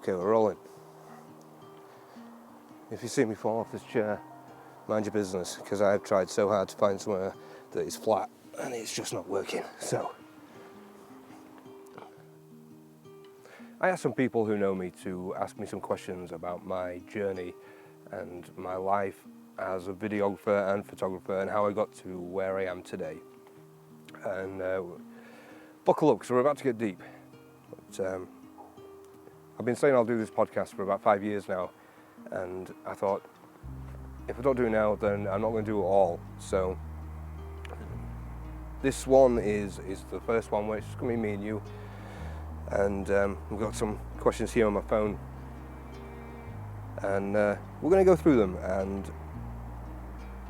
Okay, we're rolling. If you see me fall off this chair, mind your business, because I've tried so hard to find somewhere that is flat and it's just not working. So I asked some people who know me to ask me some questions about my journey and my life as a videographer and photographer and how I got to where I am today. And buckle up, because we're about to get deep. But, I've been saying I'll do this podcast for about 5 years now, and I thought, if I don't do it now, then I'm not going to do it all. So this one is the first one where it's just going to be me and you, and we've got some questions here on my phone, and we're going to go through them, and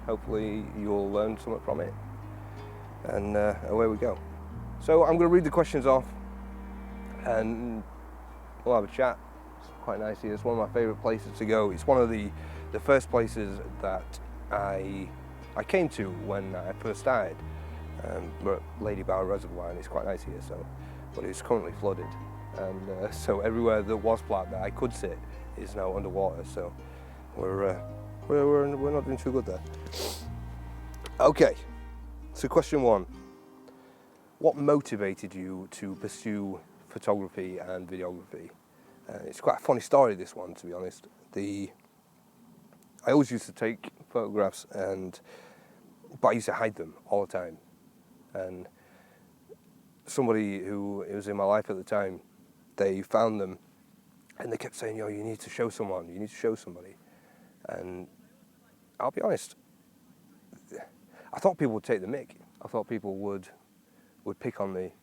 hopefully you'll learn something from it, and away we go. So I'm going to read the questions off, and we'll have a chat. It's quite nice here. It's one of my favourite places to go. It's one of the first places that I came to when I first started. We're at Lady Bower Reservoir, and it's quite nice here. So, but it's currently flooded, and so everywhere that was flat that I could sit is now underwater. So we're not doing too good there. Okay. So question one: what motivated you to pursue photography and videography? It's quite a funny story, this one, to be honest. I always used to take photographs, but I used to hide them all the time. And somebody who was in my life at the time, they found them, and they kept saying, "Yo, you need to show someone. You need to show somebody." And I'll be honest, I thought people would take the mick. I thought people would pick on me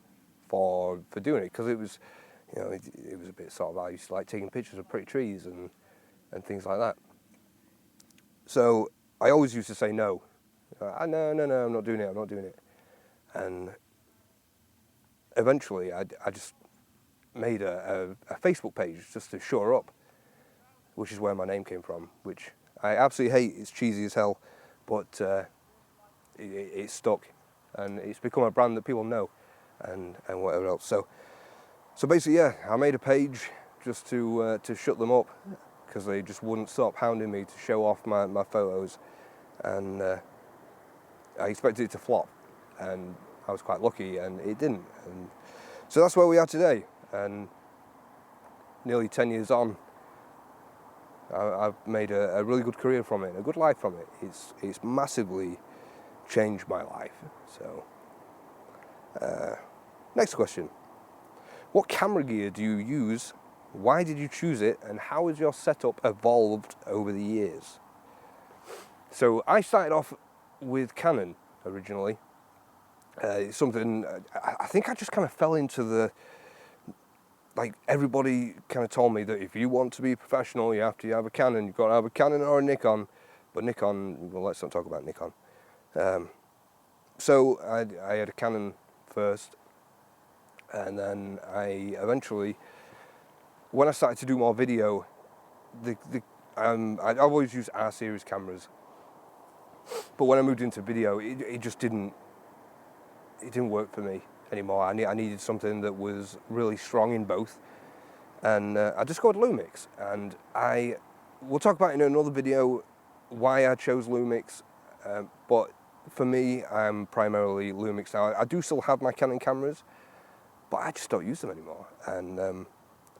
for doing it, because it was, it was a bit sort of, I used to like taking pictures of pretty trees and things like that. So I always used to say no. No, I'm not doing it. And eventually I just made a Facebook page just to shore up, which is where my name came from, which I absolutely hate. It's cheesy as hell, but it stuck, and it's become a brand that people know, and whatever else. So basically, yeah, I made a page just to shut them up, because they just wouldn't stop hounding me to show off my photos, and I expected it to flop, and I was quite lucky, and it didn't. And so that's where we are today, and nearly 10 years on, I've made a really good career from it, a good life from it. It's massively changed my life. So next question: what camera gear do you use? Why did you choose it? And how has your setup evolved over the years? So I started off with Canon originally. It's something, I think I just kind of fell into like everybody kind of told me that if you want to be professional, you have to have a Canon. You've got to have a Canon or a Nikon. But Nikon, well, let's not talk about Nikon. So I had a Canon first, and then I eventually, when I started to do more video, I'd always used R series cameras, but when I moved into video, it just didn't work for me anymore. I needed something that was really strong in both, and I discovered Lumix, and we'll talk about in another video why I chose Lumix, but for me, I'm primarily Lumix now. I do still have my Canon cameras, but I just don't use them anymore, and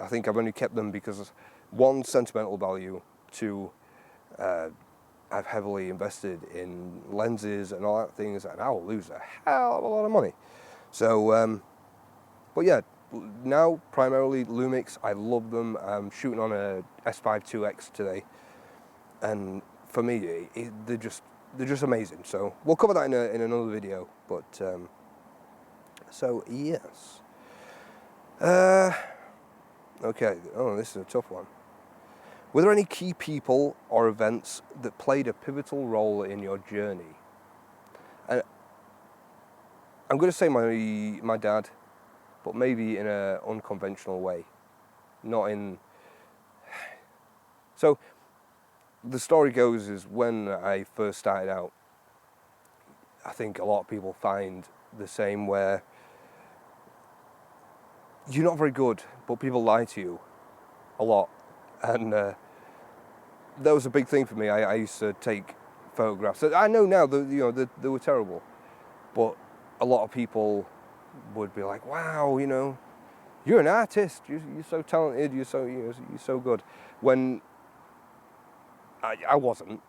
I think I've only kept them because, one, sentimental value, two, I've heavily invested in lenses and all that things, and I will lose a hell of a lot of money. So, but yeah, now primarily Lumix. I love them. I'm shooting on a S5 2X today, and for me, they're just amazing. So we'll cover that in another video. But so yes. Okay, this is a tough one. Were there any key people or events that played a pivotal role in your journey? And I'm going to say my dad, but maybe in an unconventional way. Not in... So, the story goes is when I first started out, I think a lot of people find the same, where you're not very good, but people lie to you. a lot, and that was a big thing for me. I used to take photographs. I know now that they were terrible, but a lot of people would be like, "Wow, you're an artist. You're so talented. You're so good." When I wasn't,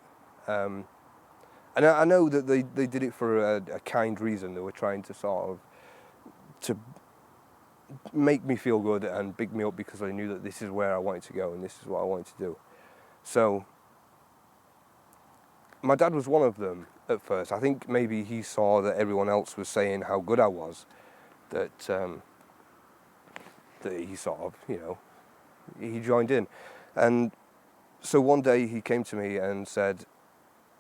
and I know that they did it for a kind reason. They were trying to sort of to make me feel good and big me up because I knew that this is where I wanted to go and this is what I wanted to do. So my dad was one of them at first. I think maybe he saw that everyone else was saying how good I was, that he sort of, he joined in. And so one day he came to me and said,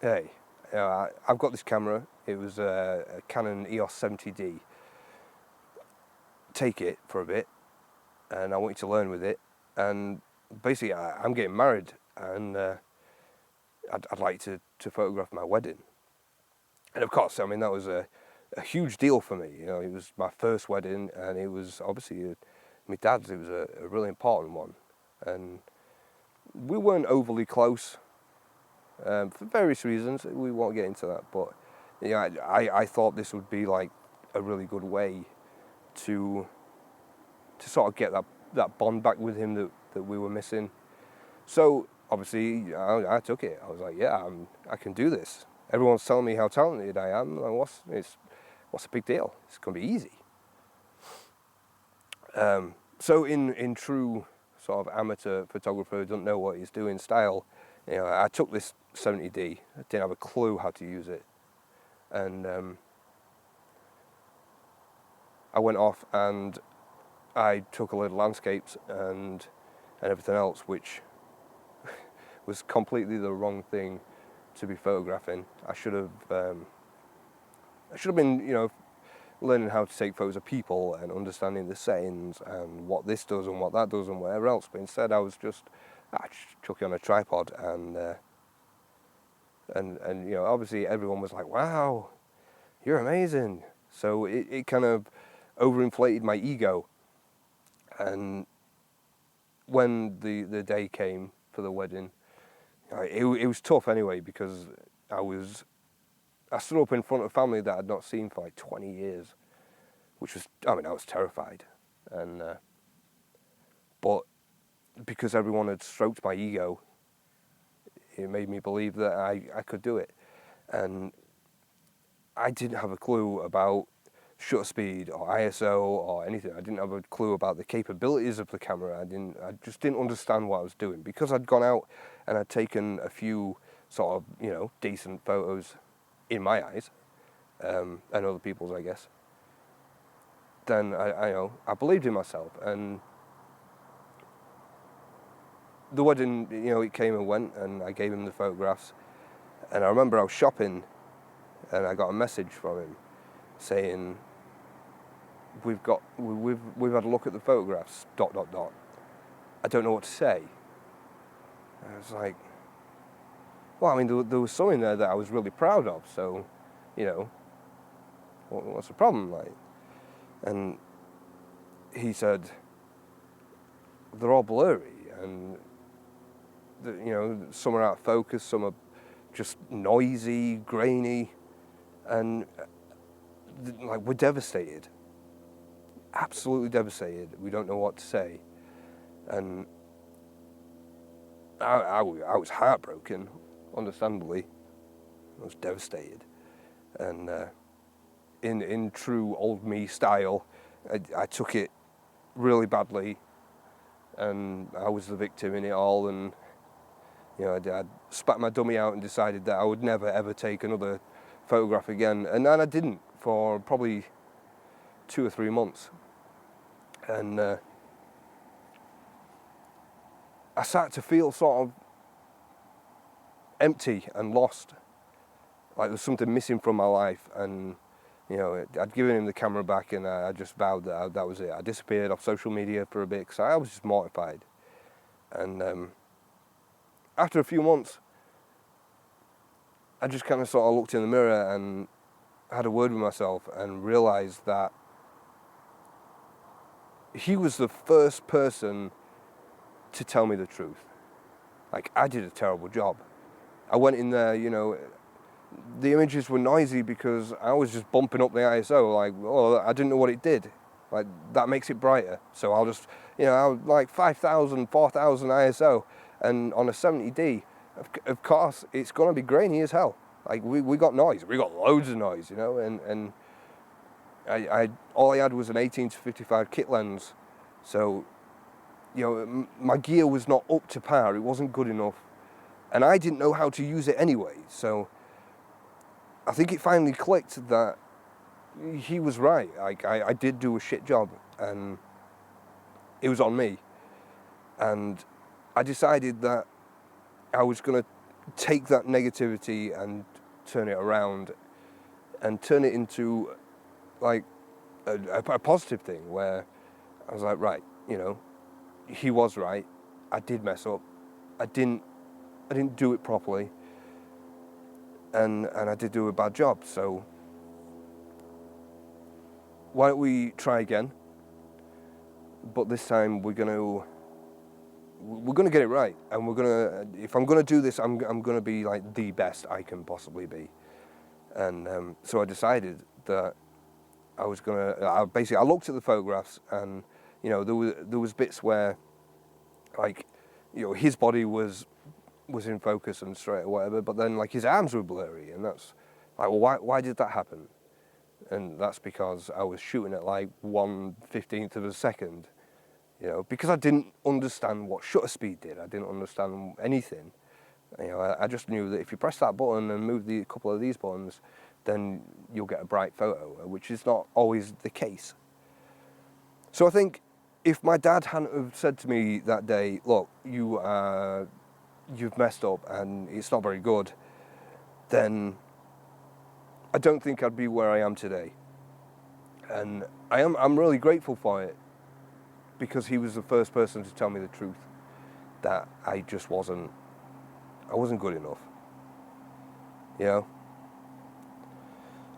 "Hey, I've got this camera. It was a Canon EOS 70D. Take it for a bit, and I want you to learn with it. And basically, I'm getting married, and I'd like to photograph my wedding." And of course, I mean, that was a huge deal for me. It was my first wedding, and it was obviously my dad's. It was a really important one, and we weren't overly close for various reasons. We won't get into that, but I thought this would be like a really good way to sort of get that bond back with him that we were missing. So obviously I took it. I was like, yeah, I can do this. Everyone's telling me how talented I am. Like, what's the big deal? It's gonna be easy. So in true sort of amateur photographer who doesn't know what he's doing style, I took this 70D. I didn't have a clue how to use it, and I went off and I took a load of landscapes and everything else, which was completely the wrong thing to be photographing. I should have been, learning how to take photos of people and understanding the settings and what this does and what that does and whatever else. But instead, I was just chuck it on a tripod and obviously everyone was like, "Wow, you're amazing." So it kind of overinflated my ego. And when the day came for the wedding, it was tough anyway, because I stood up in front of family that I'd not seen for like 20 years, which was, I was terrified. And but because everyone had stroked my ego, it made me believe that I could do it. And I didn't have a clue about shutter speed or ISO or anything. I didn't have a clue about the capabilities of the camera. I just didn't understand what I was doing, because I'd gone out and I'd taken a few sort of decent photos in my eyes, and other people's, I guess. Then I believed in myself, and the wedding, it came and went, and I gave him the photographs. And I remember I was shopping and I got a message from him saying, we've had a look at the photographs, ... I don't know what to say. And I was like, well, I mean, there was something there that I was really proud of, so, what's the problem, like? And he said, they're all blurry, and some are out of focus, some are just noisy, grainy, and like, we're devastated. Absolutely devastated. We don't know what to say. And I was heartbroken, understandably. I was devastated. And in true old me style, I took it really badly, and I was the victim in it all. And I spat my dummy out and decided that I would never ever take another photograph again. And then I didn't for probably 2 or 3 months. And I started to feel sort of empty and lost, like there's something missing from my life. And I'd given him the camera back, and I just vowed that that was it. I disappeared off social media for a bit because I was just mortified. And after a few months, I just kind of sort of looked in the mirror and had a word with myself and realised that he was the first person to tell me the truth. Like, I did a terrible job. I went in there, you know, the images were noisy because I was just bumping up the ISO, like, oh, I didn't know what it did. Like, that makes it brighter. So I'll just, you know, I'll like 5,000, 4,000 ISO, and on a 70D, of course, it's going to be grainy as hell. Like, we got noise. We got loads of noise, you know, and all I had was an 18 to 55 kit lens. So, you know, my gear was not up to par. It wasn't good enough. And I didn't know how to use it anyway. So I think it finally clicked that he was right. Like, I did do a shit job, and it was on me. And I decided that I was going to take that negativity and turn it around and turn it into like a positive thing, where I was like, right, you know, he was right. I did mess up. I didn't do it properly, and I did do a bad job. So why don't we try again? But this time we're gonna get it right, and if I'm gonna do this, I'm gonna be like the best I can possibly be. And so I decided that I was gonna. I looked at the photographs, and you know, there was bits where, like, you know, his body was in focus and straight or whatever, but then like his arms were blurry, and that's like, well, why did that happen? And that's because I was shooting at like 1/15 of a second, you know, because I didn't understand what shutter speed did. I didn't understand anything. You know, I just knew that if you press that button and move a couple of these buttons, then you'll get a bright photo, which is not always the case. So I think if my dad hadn't have said to me that day, look, you've messed up and it's not very good, then I don't think I'd be where I am today. And I'm really grateful for it, because he was the first person to tell me the truth, that I just wasn't good enough. You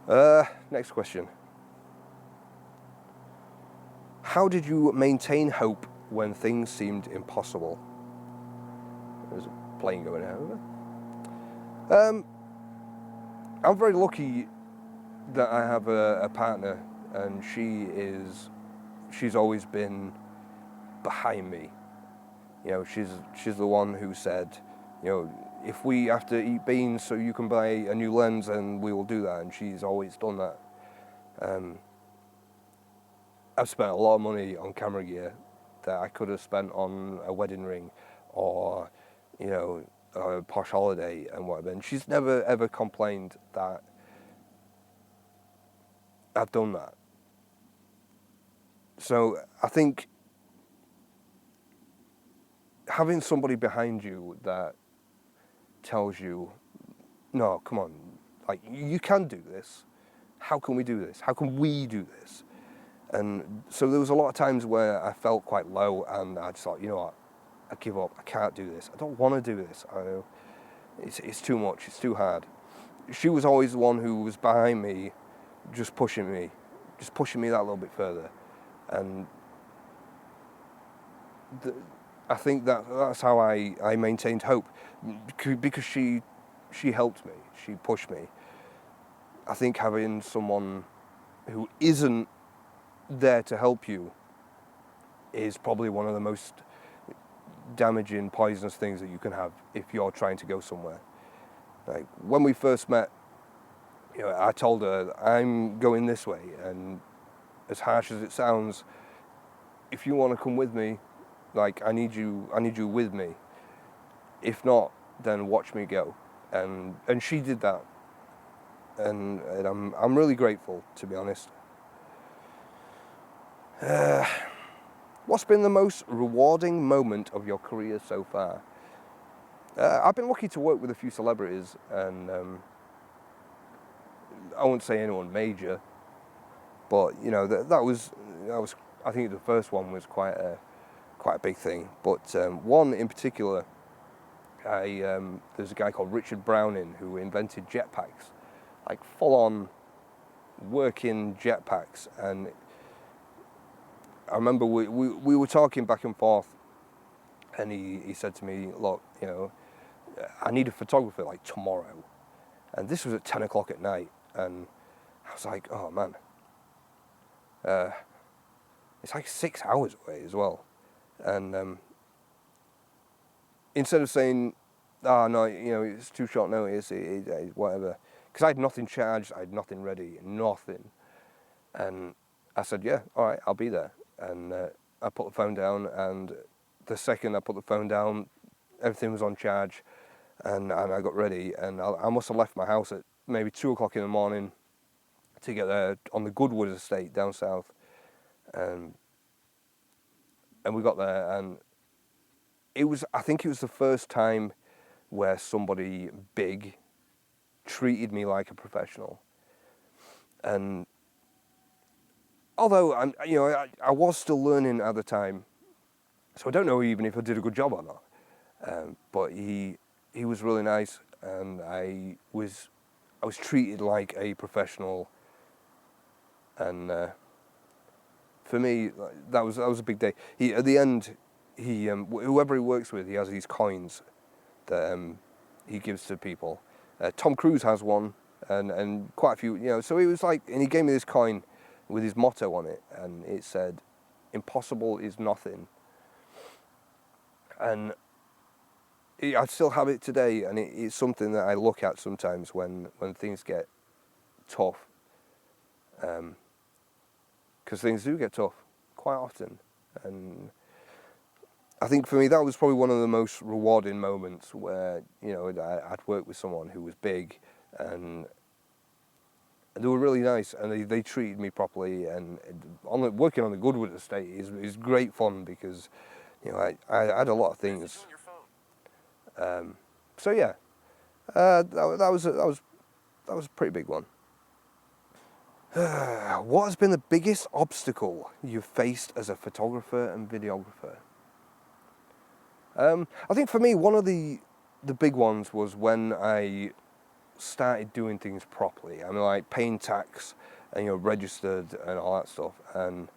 know? Next question. How did you maintain hope when things seemed impossible? There's a plane going over. I'm very lucky that I have a partner, and she's always been behind me. You know, she's the one who said, you know, if we have to eat beans so you can buy a new lens, then we will do that, and she's always done that. I've spent a lot of money on camera gear that I could have spent on a wedding ring or, you know, a posh holiday and whatever, and she's never ever complained that I've done that. So I think having somebody behind you that tells you, no, come on, like, you can do this. How can we do this? How can we do this? And so there was a lot of times where I felt quite low, and I just thought, you know what, I give up. I can't do this. I don't want to do this. I know it's too much. It's too hard. She was always the one who was behind me, just pushing me that little bit further. And I think that's how I maintained hope, because she helped me. She pushed me. I think having someone who isn't there to help you is probably one of the most damaging, poisonous things that you can have if you're trying to go somewhere. Like, when we first met, you know, I told her, I'm going this way, and as harsh as it sounds, if you want to come with me, like, I need you with me. If not, then watch me go. And she did that, and I'm really grateful, to be honest. What's been the most rewarding moment of your career so far? I've been lucky to work with a few celebrities, and I won't say anyone major, but you know, that was I think the first one was quite a big thing. But one in particular, there's a guy called Richard Browning who invented jetpacks, like full-on working jetpacks. And I remember we were talking back and forth, and he said to me, look, you know, I need a photographer like tomorrow. And this was at 10 o'clock at night. And I was like, oh man, it's like 6 hours away as well. And instead of saying, oh no, you know, it's too short notice, whatever. Because I had nothing charged, I had nothing ready, nothing. And I said, yeah, all right, I'll be there. And I put the phone down, and the second I put the phone down, everything was on charge, and I got ready. And I must have left my house at maybe 2 o'clock in the morning to get there on the Goodwood estate down south. And we got there, and I think it was the first time where somebody big treated me like a professional. And although I was still learning at the time, so I don't know even if I did a good job or not. But he was really nice, and I was treated like a professional. And for me, that was a big day. At the end, whoever he works with, he has these coins that he gives to people. Tom Cruise has one, and quite a few, you know. So he was like, and he gave me this coin with his motto on it, and it said, "Impossible is nothing." And I still have it today, and it's something that I look at sometimes when things get tough, because things do get tough quite often. And I think for me that was probably one of the most rewarding moments where, you know, I'd worked with someone who was big, and they were really nice, and they treated me properly. And working on the Goodwood estate is great fun, because, you know, I had a lot of things. So yeah, that was a pretty big one. What has been the biggest obstacle you've faced as a photographer and videographer? I think for me, one of the big ones was when I started doing things properly. I mean, like paying tax and, you know, registered and all that stuff. And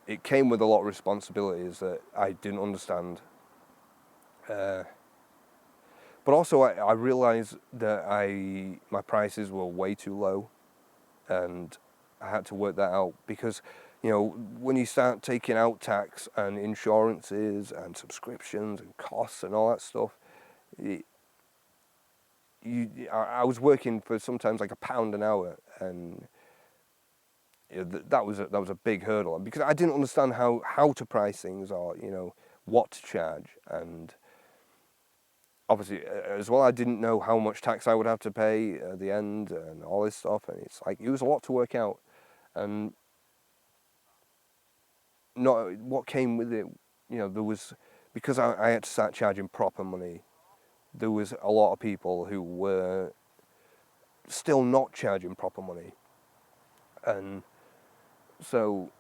it came with a lot of responsibilities that I didn't understand. But also I realised that my prices were way too low, and I had to work that out, because, you know, when you start taking out tax and insurances and subscriptions and costs and all that stuff, I was working for sometimes like £1 an hour, and you know, that was a big hurdle, because I didn't understand how to price things, or, you know, what to charge. And obviously, as well, I didn't know how much tax I would have to pay at the end and all this stuff, and it's like, it was a lot to work out. And not what came with it, you know, there was, because I had to start charging proper money, there was a lot of people who were still not charging proper money. And so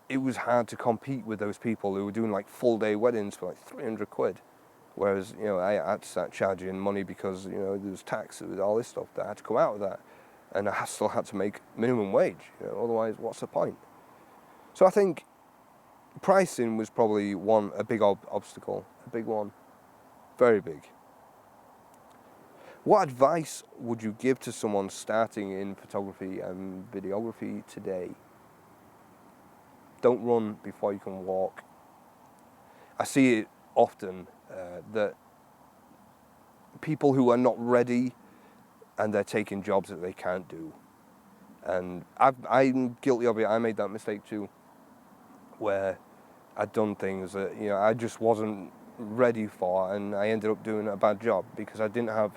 it was hard to compete with those people who were doing like full day weddings for like 300 quid. Whereas, you know, I had to start charging money because, you know, there was tax, there was all this stuff that had to come out of that. And I still had to make minimum wage, you know, otherwise what's the point? So I think pricing was probably a big obstacle, a big one, very big. What advice would you give to someone starting in photography and videography today? Don't run before you can walk. I see it often, that people who are not ready, and they're taking jobs that they can't do. And I'm guilty of it. I made that mistake too, where I'd done things that, you know, I just wasn't ready for, and I ended up doing a bad job because I didn't have,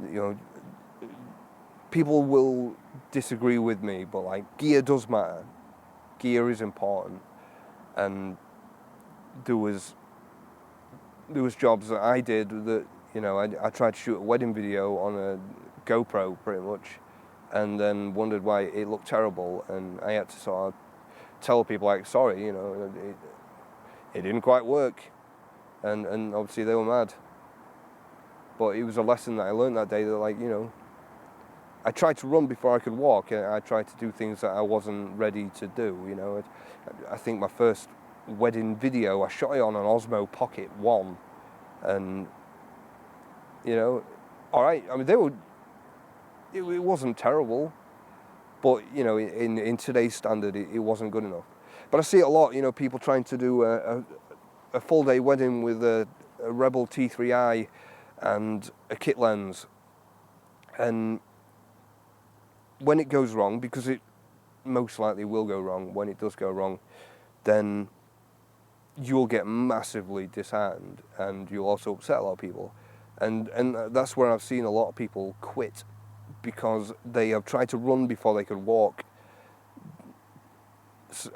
you know, people will disagree with me, but like, gear does matter. Gear is important. And there was jobs that I did that, you know, I tried to shoot a wedding video on a GoPro pretty much, and then wondered why it looked terrible, and I had to sort of tell people, like, sorry, you know, it didn't quite work, and obviously they were mad. But it was a lesson that I learned that day, that, like, you know, I tried to run before I could walk, and I tried to do things that I wasn't ready to do, you know. I think my first wedding video. I shot it on an Osmo Pocket 1, and you know, all right. I mean, it wasn't terrible, but you know, in today's standard, it wasn't good enough. But I see it a lot. You know, people trying to do a full day wedding with a Rebel T3i and a kit lens, and when it goes wrong, because it most likely will go wrong, when it does go wrong, then you'll get massively disheartened, and you'll also upset a lot of people. And that's where I've seen a lot of people quit, because they have tried to run before they could walk,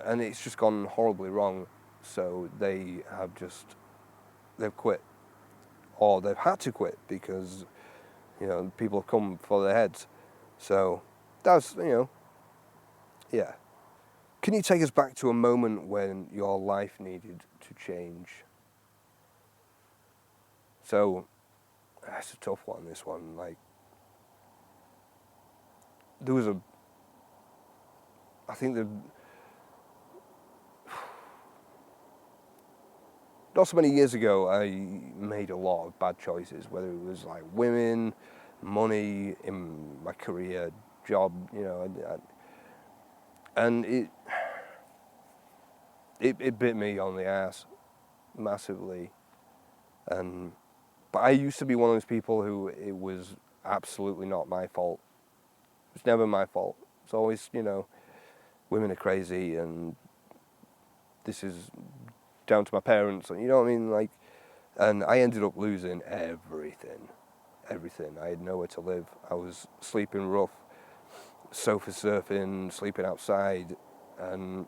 and it's just gone horribly wrong. So they've quit, or they've had to quit because, you know, people have come for their heads. So that's, you know, yeah. Can you take us back to a moment when your life needed to change? So that's a tough one, this one. Like, there was not so many years ago, I made a lot of bad choices, whether it was like women, money, in my career, job, you know, and it bit me on the ass massively. But I used to be one of those people who it was absolutely not my fault. It's never my fault. It's always, you know, women are crazy and this is down to my parents, you know what I mean? Like, and I ended up losing everything. I had nowhere to live. I was sleeping rough, sofa surfing, sleeping outside, and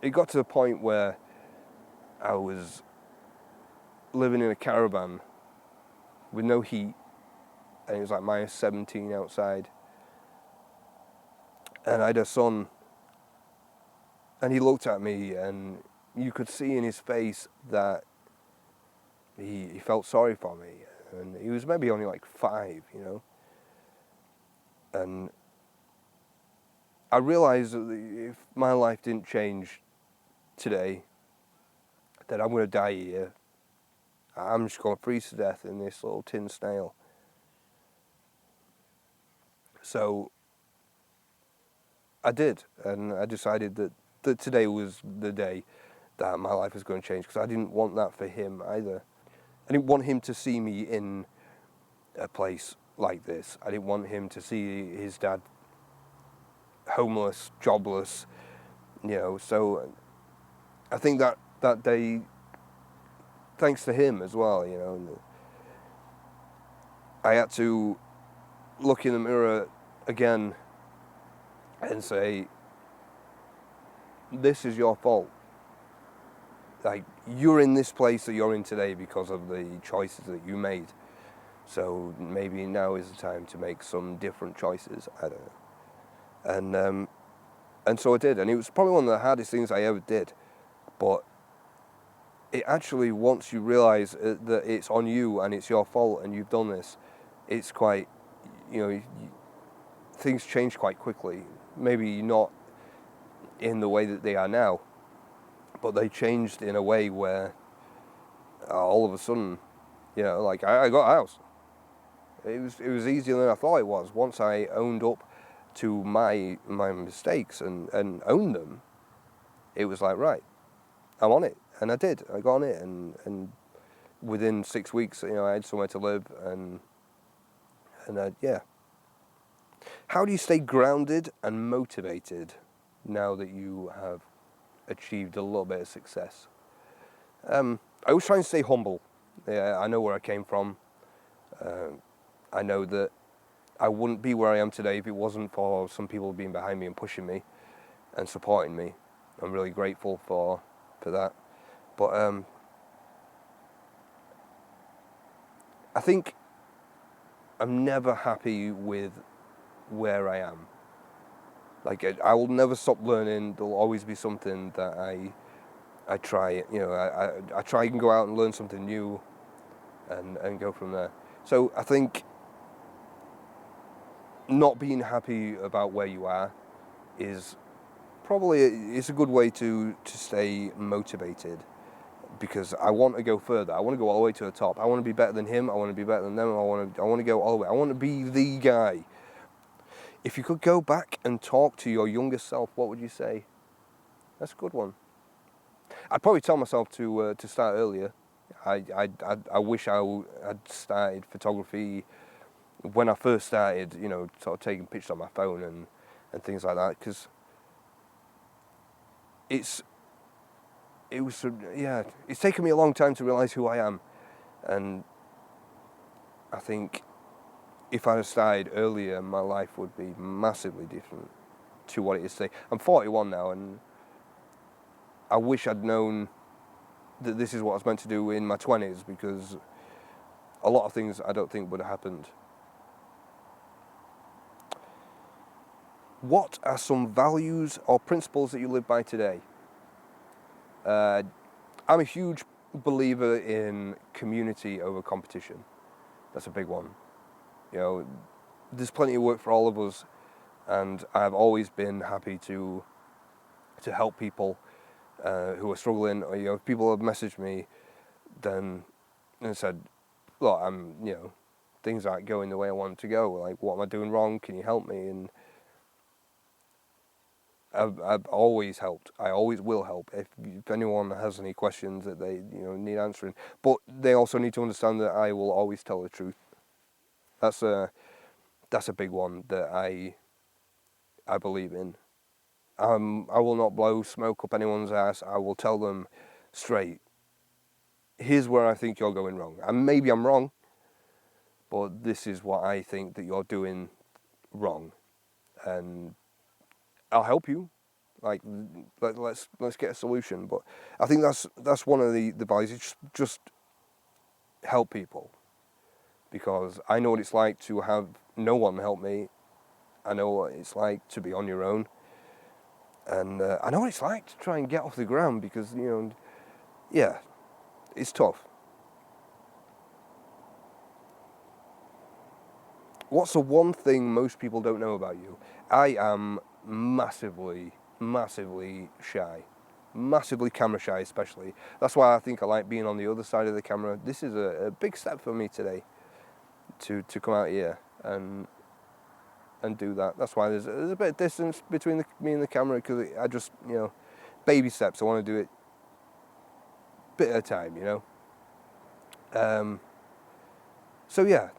it got to the point where I was living in a caravan with no heat, and it was like minus 17 outside, and I had a son, and he looked at me, and you could see in his face that he felt sorry for me, and he was maybe only like 5, you know, and I realized that if my life didn't change today, that I'm going to die here. I'm just going to freeze to death in this little tin snail. So I did, and I decided that today was the day that my life was going to change, because I didn't want that for him either. I didn't want him to see me in a place like this. I didn't want him to see his dad homeless, jobless, you know. So I think that day, thanks to him as well, you know, I had to look in the mirror again and say, this is your fault. Like, you're in this place that you're in today because of the choices that you made. So maybe now is the time to make some different choices. I don't know. And so I did, and it was probably one of the hardest things I ever did. But it actually, once you realise that it's on you and it's your fault and you've done this, it's quite, you know, things change quite quickly. Maybe not in the way that they are now, but they changed in a way where all of a sudden, you know, like I got a house. It was easier than I thought it was. Once I owned up to my mistakes and owned them, it was like, right, I'm on it. And I did. I got on it, and within 6 weeks, you know, I had somewhere to live, and yeah. How do you stay grounded and motivated now that you have achieved a little bit of success? I was trying to stay humble. Yeah, I know where I came from. I know that I wouldn't be where I am today if it wasn't for some people being behind me and pushing me and supporting me. I'm really grateful for that. But I think I'm never happy with where I am. Like, I will never stop learning. There'll always be something that I try, you know, I try and go out and learn something new and go from there. So I think not being happy about where you are is probably it's a good way to stay motivated, because I want to go further. I want to go all the way to the top. I want to be better than him. I want to be better than them. I want to go all the way. I want to be the guy. If you could go back and talk to your younger self, what would you say? That's a good one. I'd probably tell myself to start earlier. I wish had started photography when I first started, sort of taking pictures on my phone and things like that, because it's taken me a long time to realise who I am, and I think if I had started earlier, my life would be massively different to what it is today. I'm 41 now, and I wish I'd known that this is what I was meant to do in my 20s, because a lot of things I don't think would have happened. What are some values or principles that you live by today? I'm a huge believer in community over competition. That's a big one. There's plenty of work for all of us, and I've always been happy to help people who are struggling. Or, if people have messaged me and said, look, things aren't going the way I want to go. Like, what am I doing wrong? Can you help me? And I've always helped. I always will help if anyone has any questions that they need answering. But they also need to understand that I will always tell the truth. That's a big one that I believe in. I will not blow smoke up anyone's ass. I will tell them straight, here's where I think you're going wrong. And maybe I'm wrong, but this is what I think that you're doing wrong. And I'll help you. Like, let's get a solution. But I think that's one of the values. Just help people, because I know what it's like to have no one help me. I know what it's like to be on your own, and I know what it's like to try and get off the ground, because it's tough. What's the one thing most people don't know about you? I am massively shy. Massively camera shy, especially. That's why I think I like being on the other side of the camera. This is a big step for me today to come out here and do that. That's why there's a bit of distance between me and the camera, because I just, baby steps. I want to do it bit at a time, So yeah,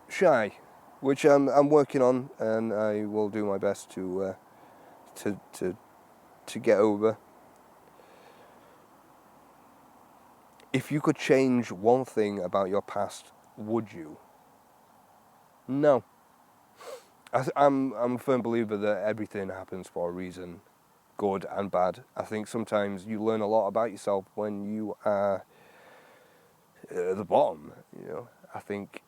shy, which I'm working on, and I will do my best to get over. If you could change one thing about your past, would you? No. I'm a firm believer that everything happens for a reason, good and bad. I think sometimes you learn a lot about yourself when you are at the bottom. I think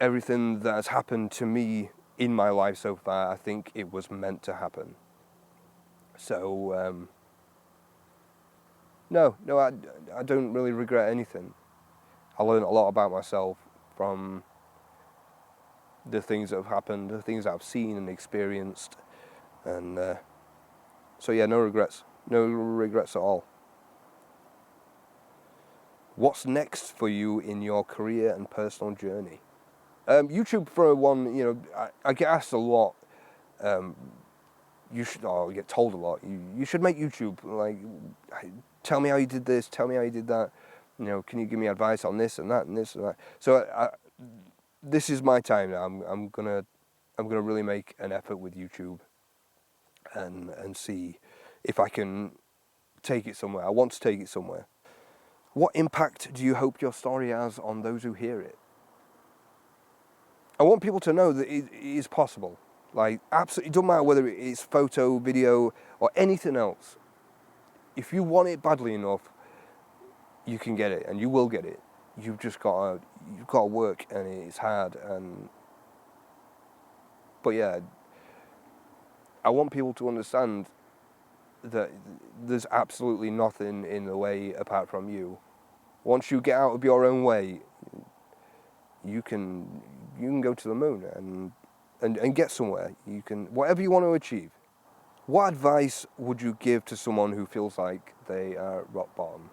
everything that has happened to me in my life so far, I think it was meant to happen. So no, I don't really regret anything. I learned a lot about myself from the things that have happened, the things that I've seen and experienced, and so yeah, no regrets at all. What's next for you in your career and personal journey? YouTube, for one, I get asked a lot. You get told a lot. You should make YouTube. Like, tell me how you did this. Tell me how you did that. Can you give me advice on this and that and this and that? So this is my time now. I'm gonna really make an effort with YouTube, and see if I can take it somewhere. I want to take it somewhere. What impact do you hope your story has on those who hear it? I want people to know that it is possible. Like, absolutely, it doesn't matter whether it's photo, video, or anything else. If you want it badly enough, you can get it, and you will get it. You've got to work, and it's hard. But yeah, I want people to understand that there's absolutely nothing in the way apart from you. Once you get out of your own way, you can go to the moon, and and get somewhere. You can, whatever you want to achieve. What advice would you give to someone who feels like they are at rock bottom?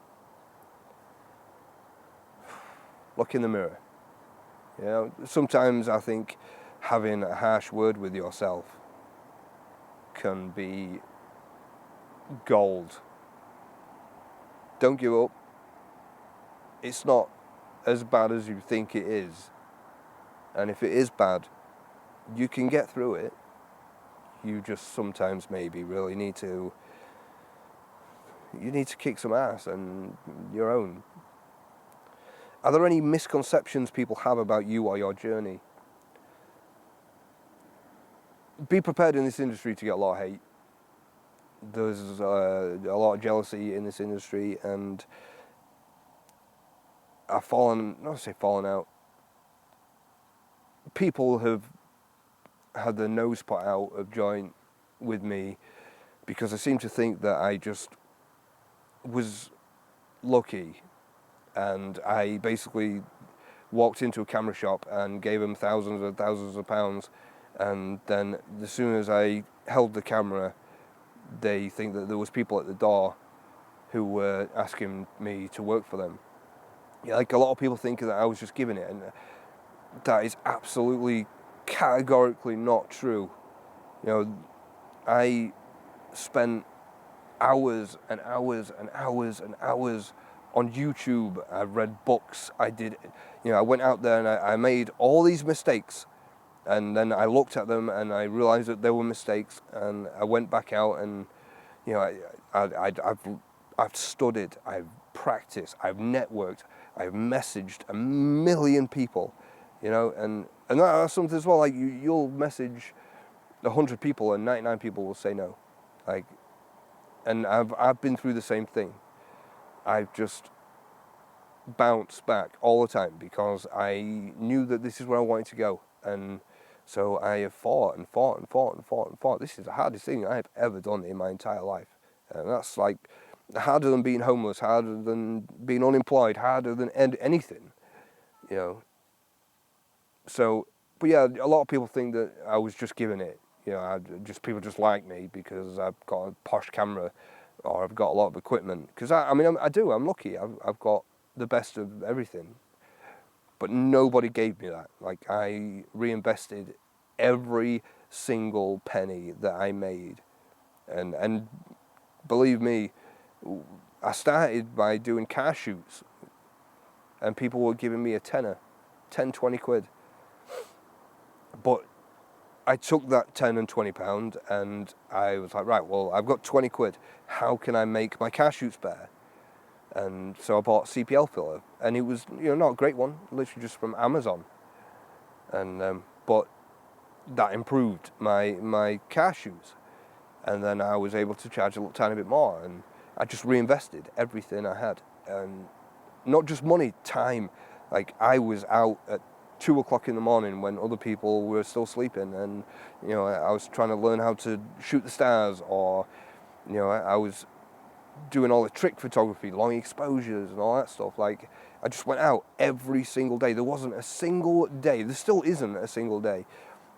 Look in the mirror. You know, sometimes I think having a harsh word with yourself can be gold. Don't give up. It's not as bad as you think it is. And if it is bad, you can get through it. You just sometimes maybe really need to kick some ass and your own. Are there any misconceptions people have about you or your journey? Be prepared in this industry to get a lot of hate. There's a lot of jealousy in this industry, and I've fallen out. People have had their nose put out of joint with me because I seem to think that I just was lucky, and I basically walked into a camera shop and gave them thousands and thousands of pounds, and then as soon as I held the camera, they think that there was people at the door who were asking me to work for them. Yeah, like a lot of people think that I was just giving it, and that is absolutely categorically not true. You know, I spent hours and hours and hours and hours on YouTube. I read books. I went out there and I made all these mistakes, and then I looked at them and I realized that they were mistakes, and I went back out and, you know, I've studied, I've practiced, I've networked, I've messaged a million people, you know, and that's something as well. Like you'll message 100 people and 99 people will say no, like, and I've been through the same thing. I've just bounced back all the time because I knew that this is where I wanted to go, and so I have fought and fought and fought and fought and fought. This is the hardest thing I've ever done in my entire life, and that's like harder than being homeless, harder than being unemployed, harder than anything, you know. So, but yeah, a lot of people think that I was just giving it. You know, people just like me because I've got a posh camera or I've got a lot of equipment. Because I'm lucky. I've got the best of everything. But nobody gave me that. Like, I reinvested every single penny that I made. And believe me, I started by doing car shoots, and people were giving me a tenner, 10, 20 quid. But I took that 10 and 20 pound and I was like, right, well, I've got 20 quid. How can I make my car shoots better? And so I bought CPL filler, and it was, you know, not a great one, literally just from Amazon. And but that improved my car shoots, and then I was able to charge a little tiny bit more, and I just reinvested everything I had, and not just money, time. Like, I was out at 2 o'clock in the morning when other people were still sleeping, and, you know, I was trying to learn how to shoot the stars, or, you know, I was doing all the trick photography, long exposures and all that stuff. Like, I just went out every single day. There wasn't a single day, there still isn't a single day,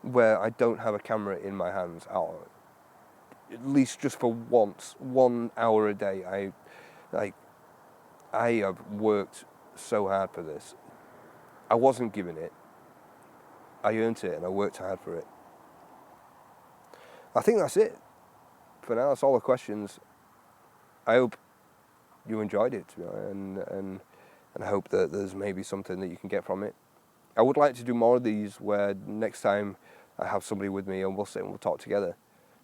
where I don't have a camera in my hands, at least just for once, 1 hour a day. I have worked so hard for this. I wasn't giving it. I earned it and I worked hard for it. I think that's it. For now, that's all the questions. I hope you enjoyed it, and I hope that there's maybe something that you can get from it. I would like to do more of these where next time I have somebody with me and we'll sit and we'll talk together.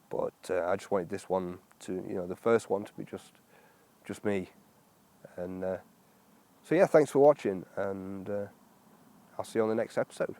But I just wanted this one to, you know, the first one to be just me. And so yeah, thanks for watching, and I'll see you on the next episode.